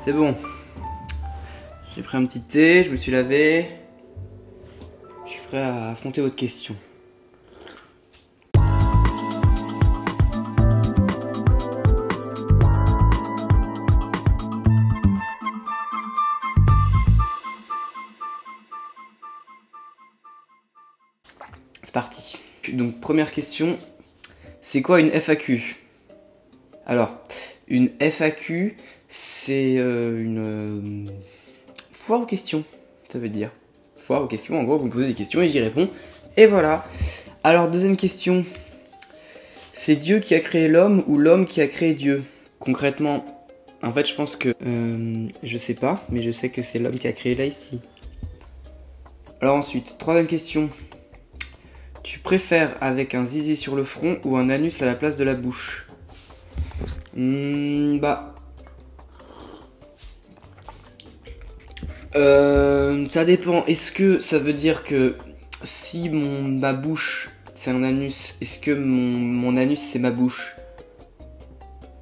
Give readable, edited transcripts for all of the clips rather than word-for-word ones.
C'est bon. J'ai pris un petit thé, je me suis lavé. Je suis prêt à affronter votre question. C'est parti. Donc première question, c'est quoi une FAQ? Alors, une FAQ, c'est une foire aux questions, ça veut dire. Foire aux questions, en gros, vous me posez des questions et j'y réponds. Et voilà. Alors, deuxième question, c'est Dieu qui a créé l'homme ou l'homme qui a créé Dieu? Concrètement, en fait, je pense que... je sais pas, mais je sais que c'est l'homme qui a créé là, ici. Alors ensuite, troisième question. Tu préfères avec un zizi sur le front ou un anus à la place de la bouche? Ça dépend. Est-ce que ça veut dire que si ma bouche c'est un anus, est-ce que mon anus c'est ma bouche?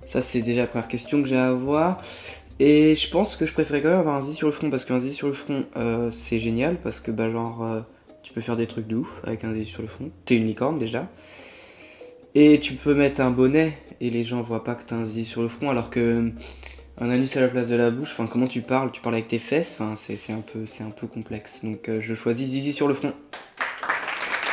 Ça c'est déjà la première question que j'ai à avoir. Et je pense que je préférais quand même avoir un zizi sur le front parce qu'un zizi sur le front c'est génial parce que tu peux faire des trucs de ouf avec un zizi sur le front. T'es une licorne déjà. Et tu peux mettre un bonnet et les gens voient pas que t'as un zizi sur le front alors que un anus à la place de la bouche, enfin comment tu parles avec tes fesses, enfin c'est un peu complexe. Donc je choisis zizi sur le front.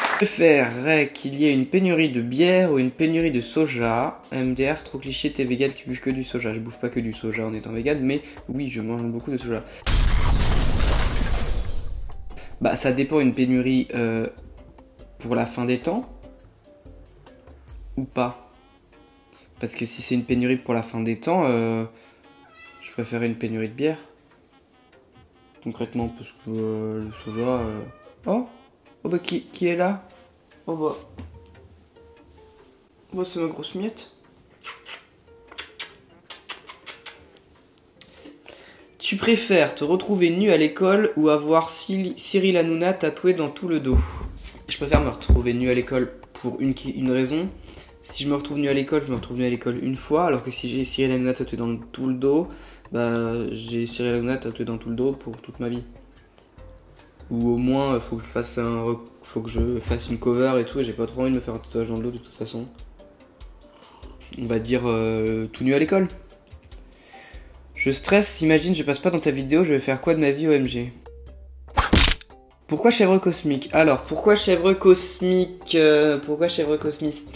Je préférerais qu'il y ait une pénurie de bière ou une pénurie de soja. MDR, trop cliché, t'es vegan, tu bouffes que du soja. Je bouffe pas que du soja en étant vegan, mais oui, je mange beaucoup de soja. Bah ça dépend, une pénurie pour la fin des temps ou pas. Parce que si c'est une pénurie pour la fin des temps, je préférais une pénurie de bière. Concrètement, parce que le soja... Oh bah qui est là? Oh bah c'est ma grosse miette. Tu préfères te retrouver nu à l'école ou avoir Cyril Hanouna tatoué dans tout le dos? Je préfère me retrouver nu à l'école pour une raison. Si je me retrouve nu à l'école, je me retrouve nu à l'école une fois, alors que si j'ai Cyril Hanouna tatoué dans tout le dos, bah j'ai Cyril Hanouna tatoué dans tout le dos pour toute ma vie. Ou au moins faut que je fasse une cover et tout, et j'ai pas trop envie de me faire un tatouage dans le dos de toute façon. On va dire tout nu à l'école. Je stresse, imagine je passe pas dans ta vidéo, je vais faire quoi de ma vie OMG? Pourquoi chèvre cosmique? Alors, pourquoi chèvre cosmique? Pourquoi chèvre cosmique?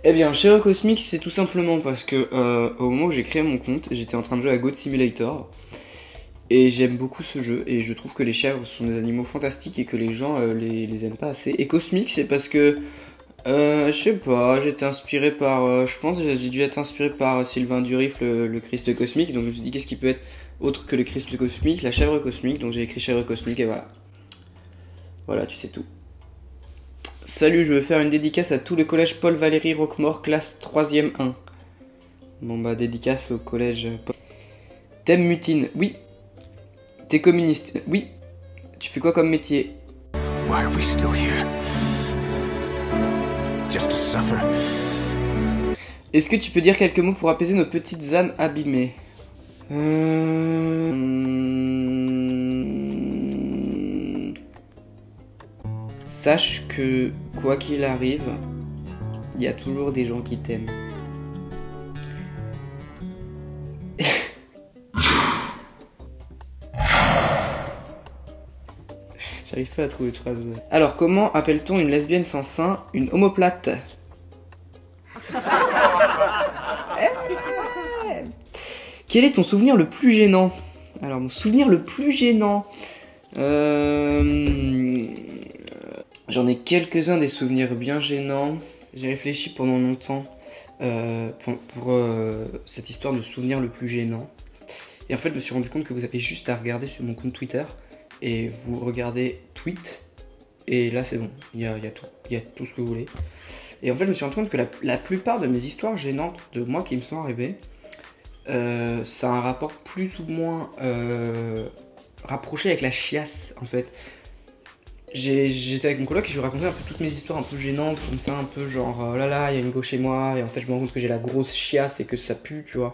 Eh bien, chèvre cosmique, c'est tout simplement parce que au moment où j'ai créé mon compte, j'étais en train de jouer à Goat Simulator. Et j'aime beaucoup ce jeu, et je trouve que les chèvres sont des animaux fantastiques et que les gens les aiment pas assez. Et cosmique, c'est parce que, je sais pas, j'étais inspiré par, je pense que j'ai dû être inspiré par Sylvain Durif, le Christ cosmique. Donc je me suis dit, qu'est-ce qui peut être autre que le Christ cosmique? La chèvre cosmique, donc j'ai écrit chèvre cosmique et voilà. Voilà, tu sais tout. Salut, je veux faire une dédicace à tout le collège Paul-Valéry Roquemort, classe 3ème 1. Bon bah, dédicace au collège Paul. Thème mutine, oui. T'es communiste, oui. Tu fais quoi comme métier? Why are we still here? Just to suffer. Est-ce que tu peux dire quelques mots pour apaiser nos petites âmes abîmées? Sache que, quoi qu'il arrive, il y a toujours des gens qui t'aiment. J'arrive pas à trouver de phrase. Alors, comment appelle-t-on une lesbienne sans sein? Une omoplate. Quel est ton souvenir le plus gênant? Alors, mon souvenir le plus gênant... J'en ai quelques-uns des souvenirs bien gênants. J'ai réfléchi pendant longtemps pour cette histoire de souvenir le plus gênant. Et en fait, je me suis rendu compte que vous avez juste à regarder sur mon compte Twitter. Et vous regardez tweet. Et là, c'est bon. Il y a tout. Il y a tout ce que vous voulez. Et en fait, je me suis rendu compte que la plupart de mes histoires gênantes de moi qui me sont arrivées, ça a un rapport plus ou moins rapproché avec la chiasse, en fait. J'étais avec mon coloc et je lui racontais un peu toutes mes histoires un peu gênantes, comme ça, un peu genre, oh là là, il y a une gauche chez moi, et en fait, je me rends compte que j'ai la grosse chiasse et que ça pue, tu vois.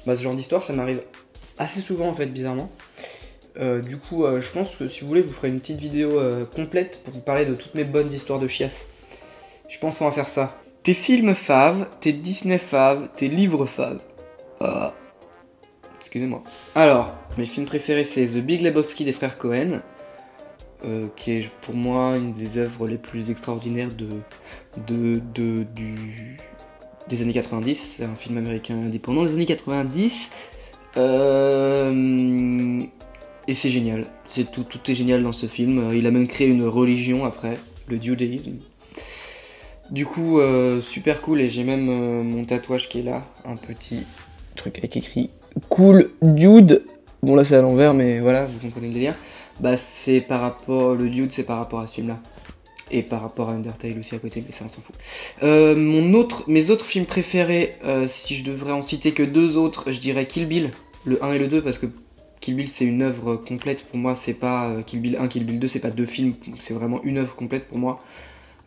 Bah, ce genre d'histoire, ça m'arrive assez souvent en fait, bizarrement. Du coup, je pense que si vous voulez, je vous ferai une petite vidéo complète pour vous parler de toutes mes bonnes histoires de chiasse. Je pense qu'on va faire ça. Tes films faves, tes Disney faves, tes livres faves. Excusez-moi. Alors, mes films préférés, c'est The Big Lebowski des frères Cohen, qui est pour moi une des œuvres les plus extraordinaires des années 90. C'est un film américain indépendant des années 90. Et c'est génial. Tout est génial dans ce film. Il a même créé une religion après, le judaïsme. Du coup, super cool. Et j'ai même mon tatouage qui est là. Un petit truc avec écrit Cool Dude. Bon, là c'est à l'envers, mais voilà, vous comprenez le délire. Bah, c'est par rapport. Le Dude, c'est par rapport à ce film-là. Et par rapport à Undertale aussi à côté, mais ça on s'en fout. Mes autres films préférés, si je devrais en citer que 2 autres, je dirais Kill Bill, le 1 et le 2, parce que Kill Bill c'est une œuvre complète pour moi, c'est pas Kill Bill 1, Kill Bill 2, c'est pas 2 films, c'est vraiment une œuvre complète pour moi.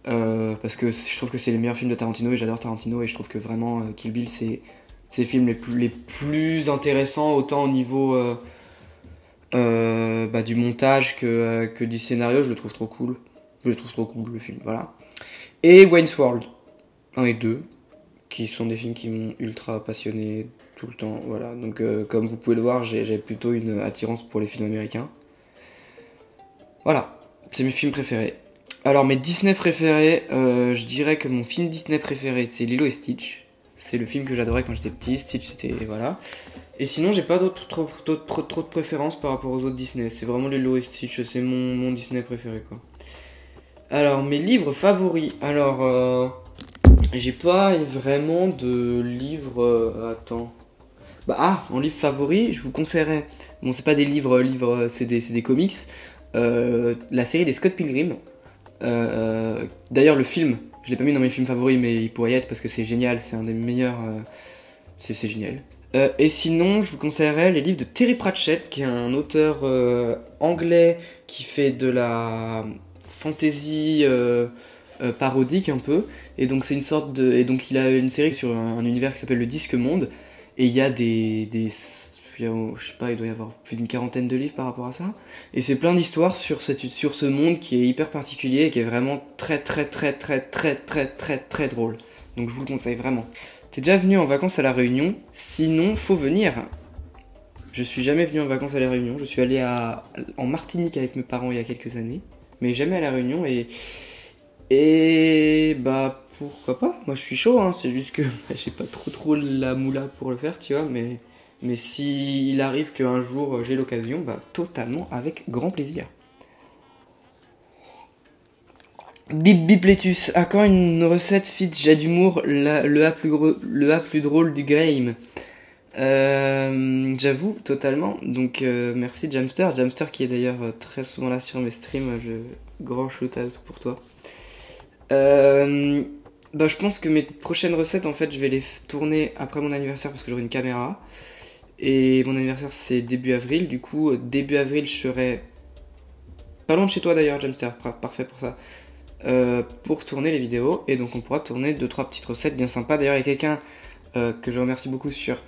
Parce que je trouve que c'est les meilleurs films de Tarantino et j'adore Tarantino et je trouve que vraiment Kill Bill c'est les films les plus intéressants, autant au niveau du montage que du scénario. Je le trouve trop cool. Je le trouve trop cool le film, voilà. Et Wayne's World 1 et 2, qui sont des films qui m'ont ultra passionné tout le temps, voilà. Donc comme vous pouvez le voir, j'ai plutôt une attirance pour les films américains. Voilà, c'est mes films préférés. Alors mes Disney préférés, je dirais que mon film Disney préféré c'est Lilo et Stitch. C'est le film que j'adorais quand j'étais petit, Stitch c'était, voilà. Et sinon j'ai pas trop de préférences par rapport aux autres Disney. C'est vraiment Lilo et Stitch, c'est mon Disney préféré quoi. Alors, mes livres favoris. Alors, j'ai pas vraiment de livres. Attends. En livre favori, je vous conseillerais. Bon, c'est pas des livres, c'est des comics. La série des Scott Pilgrim. D'ailleurs, le film, je l'ai pas mis dans mes films favoris, mais il pourrait y être parce que c'est génial. C'est un des meilleurs. C'est génial. Et sinon, je vous conseillerais les livres de Terry Pratchett, qui est un auteur anglais qui fait de la fantasy parodique un peu, et donc c'est une sorte de, et donc il a une série sur un univers qui s'appelle le Disque Monde, et il y a je sais pas, il doit y avoir plus d'une 40aine de livres par rapport à ça, et c'est plein d'histoires sur ce monde qui est hyper particulier et qui est vraiment très drôle. Donc je vous le conseille vraiment. T'es déjà venu en vacances à La Réunion? Sinon, faut venir. Je suis jamais venu en vacances à La Réunion. Je suis allé en Martinique avec mes parents il y a quelques années, mais jamais à La Réunion, et bah pourquoi pas, moi je suis chaud, hein. C'est juste que j'ai pas trop la moula pour le faire, tu vois, mais s'il arrive qu'un jour j'ai l'occasion, bah totalement avec grand plaisir. Bip bip Letus, à quand une recette fit j'ai d'humour, le A plus drôle du game? J'avoue, totalement. Donc merci Jamster qui est d'ailleurs très souvent là sur mes streams. Grand shout out pour toi. Je pense que mes prochaines recettes, en fait, je vais les tourner après mon anniversaire parce que j'aurai une caméra. Et mon anniversaire c'est début avril. Du coup, début avril, je serai pas loin de chez toi d'ailleurs, Jamster. Parfait pour ça. Pour tourner les vidéos. Et donc on pourra tourner 2-3 petites recettes bien sympas. D'ailleurs, il y a quelqu'un que je remercie beaucoup sur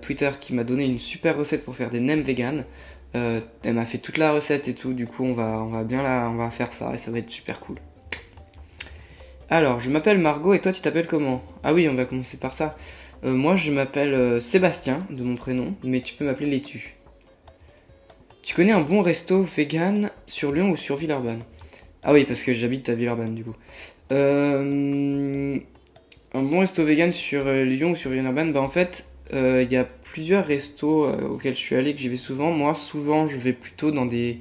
Twitter qui m'a donné une super recette pour faire des nems vegan. Elle m'a fait toute la recette et tout, du coup on va faire ça et ça va être super cool. Alors, je m'appelle Margot et toi tu t'appelles comment? Ah oui, on va commencer par ça. Moi je m'appelle Sébastien de mon prénom, mais tu peux m'appeler Laitue. Tu connais un bon resto vegan sur Lyon ou sur Villeurbanne? Ah oui, parce que j'habite à Villeurbanne du coup. Un bon resto vegan sur Lyon ou sur Villeurbanne, en fait il y a plusieurs restos auxquels je suis allé, que j'y vais souvent. Moi, souvent, je vais plutôt dans des...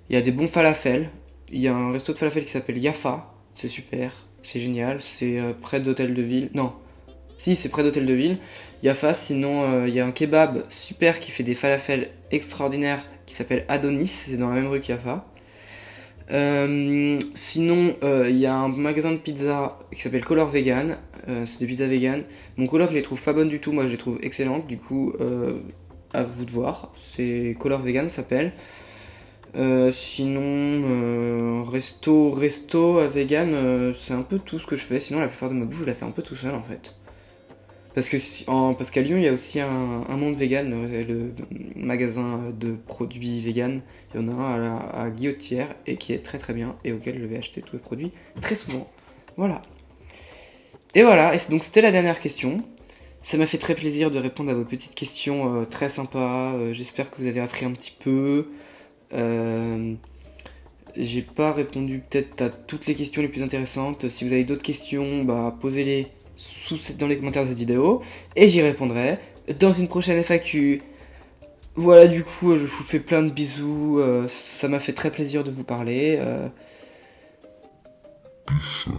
Il y a des bons falafels. Il y a un resto de falafel qui s'appelle Yafa. C'est super, c'est génial. C'est près d'Hôtel de Ville. Non, si, c'est près d'Hôtel de Ville. Yafa, sinon, il y a un kebab super qui fait des falafels extraordinaires qui s'appelle Adonis. C'est dans la même rue qu'Yafa. Sinon, il y a un magasin de pizza qui s'appelle Color Vegan. C'est des pizzas vegan. Mon coloc les trouve pas bonnes du tout, moi je les trouve excellentes. Du coup, à vous de voir. C'est Color Vegan, ça s'appelle. Sinon, resto vegan, c'est un peu tout ce que je fais. Sinon, la plupart de ma bouffe, je la fais un peu tout seul en fait. Parce parce qu'à Lyon, il y a aussi un monde vegan, le magasin de produits vegan. Il y en a un à Guillotière et qui est très très bien et auquel je vais acheter tous les produits très souvent. Voilà. Et voilà, et donc c'était la dernière question. Ça m'a fait très plaisir de répondre à vos petites questions très sympas. J'espère que vous avez appris un petit peu. J'ai pas répondu peut-être à toutes les questions les plus intéressantes. Si vous avez d'autres questions, bah posez-les dans les commentaires de cette vidéo et j'y répondrai dans une prochaine FAQ. Voilà, du coup, je vous fais plein de bisous. Ça m'a fait très plaisir de vous parler. Peace.